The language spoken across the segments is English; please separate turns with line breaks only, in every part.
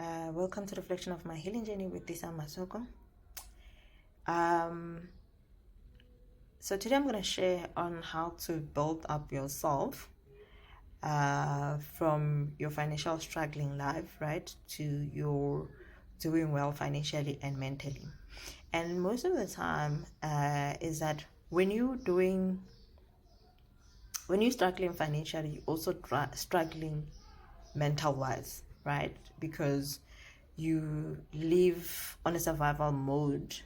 Welcome to Reflection of My Healing Journey with Lisa Masoko. So today I'm going to share on how to build up yourself from your financial struggling life, right, to your doing well financially and mentally. And most of the time is that when you're struggling financially, you're also struggling mental wise, right? Because you live on a survival mode,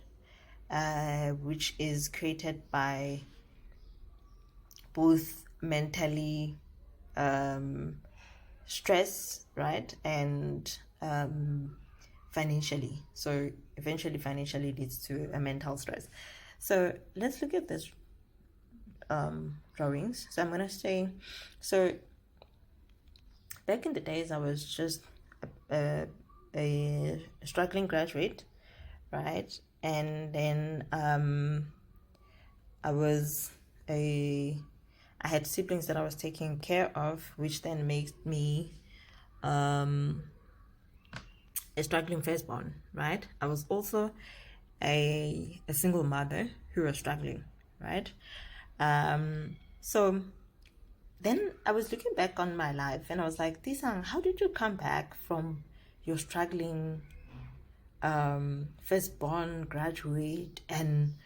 which is created by both mentally stress, right, and financially. So eventually financially leads to a mental stress. So let's look at this drawings. So I'm going to say, so back in the days, I was just a struggling graduate, right? And then I had siblings that I was taking care of, which then makes me a struggling firstborn, right? I was also a single mother who was struggling, right? So then I was looking back on my life and I was like, Tisang, how did you come back from your struggling firstborn, graduate, and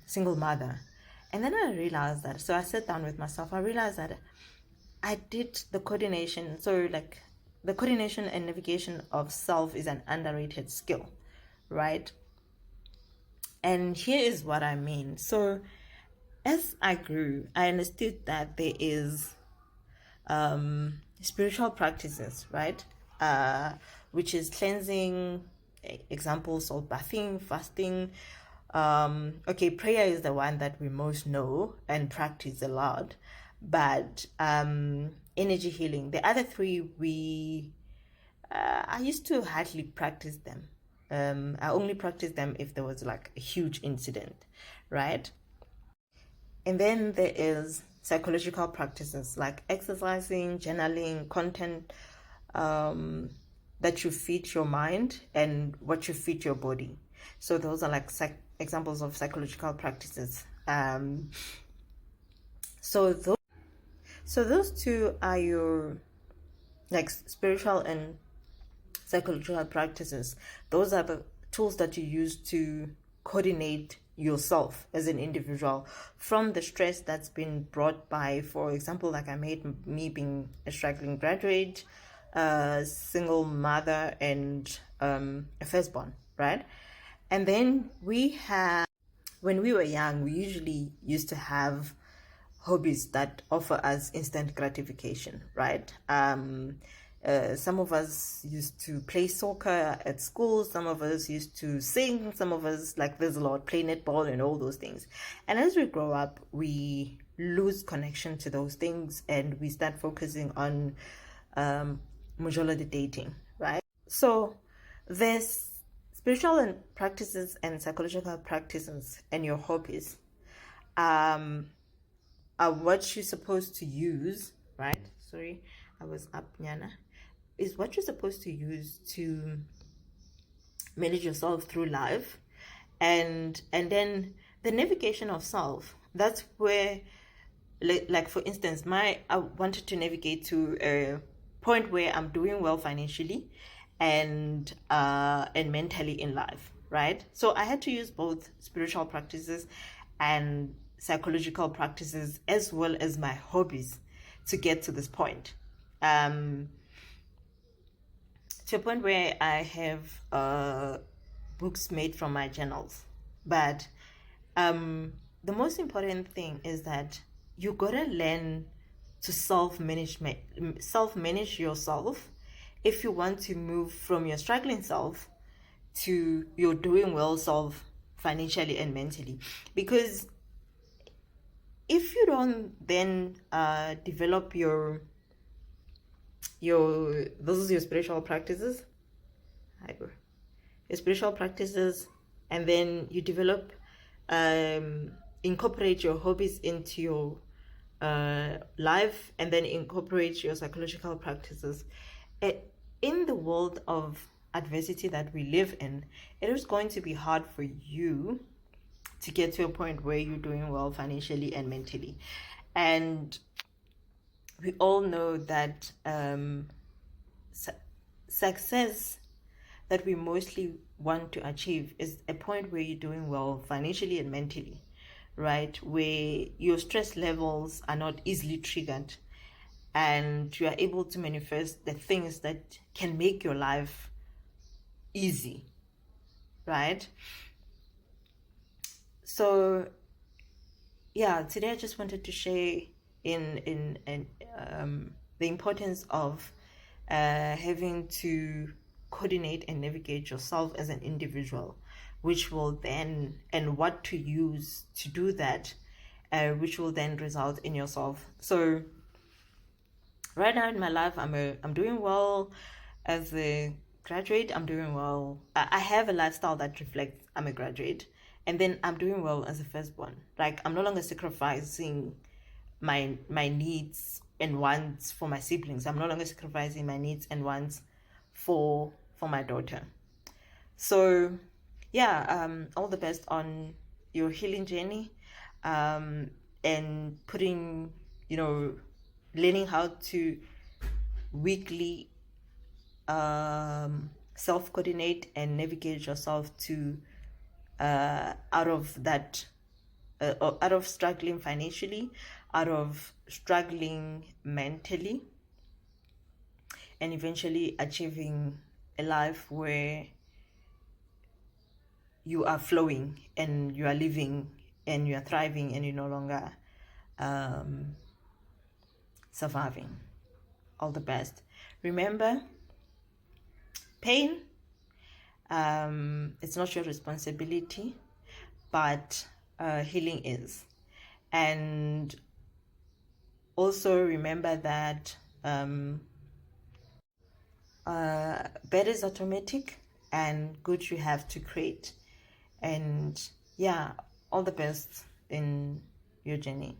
single mother? And then I realized that, so I sat down with myself, I realized that I did the coordination. So like the coordination and navigation of self is an underrated skill, right? And here is what I mean. So as I grew, I understood that there is spiritual practices, right? Which is cleansing, examples of bathing, fasting. Okay, prayer is the one that we most know and practice a lot, but energy healing, the other three, I used to hardly practice them. I only practiced them if there was like a huge incident, right? And then there is psychological practices like exercising, journaling, content that you feed your mind and what you feed your body. So those are like examples of psychological practices. So those two are your like spiritual and psychological practices. Those are the tools that you use to coordinate yourself as an individual from the stress that's been brought by, for example, like I made me being a struggling graduate, single mother, and a firstborn, right? And then when we were young, we usually used to have hobbies that offer us instant gratification, right? Some of us used to play soccer at school, some of us used to sing, some of us, like there's a lot, play netball and all those things. And as we grow up, we lose connection to those things and we start focusing on majority dating, right? So there's spiritual and practices and psychological practices and your hobbies are what you're supposed to use, right? Sorry, I was up, Nyana. Is what you're supposed to use to manage yourself through life. And then the navigation of self, that's where, like for instance, I wanted to navigate to a point where I'm doing well financially and mentally in life, right? So I had to use both spiritual practices and psychological practices as well as my hobbies to get to this point. To a point where I have books made from my journals. But the most important thing is that you gotta learn to self-manage yourself if you want to move from your struggling self to your doing well self financially and mentally. Because if you don't then develop your those are your spiritual practices, your spiritual practices, and then you develop incorporate your hobbies into your life, and then incorporate your psychological practices, in the world of adversity that we live in, it is going to be hard for you to get to a point where you're doing well financially and mentally. And we all know that success that we mostly want to achieve is a point where you're doing well financially and mentally, right? Where your stress levels are not easily triggered and you are able to manifest the things that can make your life easy, right? So yeah, today I just wanted to share in the importance of having to coordinate and navigate yourself as an individual, which will then, and what to use to do that, which will then result in yourself. So right now in my life, I'm doing well as a graduate. I'm doing well. I have a lifestyle that reflects I'm a graduate, and then I'm doing well as a firstborn. Like, I'm no longer sacrificing my needs and wants for my siblings. I'm no longer sacrificing my needs and wants for my daughter. So yeah, all the best on your healing journey, and putting, learning how to weekly self coordinate and navigate yourself to out of that, out of struggling financially, out of struggling mentally, and eventually achieving a life where you are flowing and you are living and you are thriving and you're no longer surviving. All the best. Remember, pain, it's not your responsibility, but healing is. And also remember that bad is automatic and good you have to create. And yeah, all the best in your journey.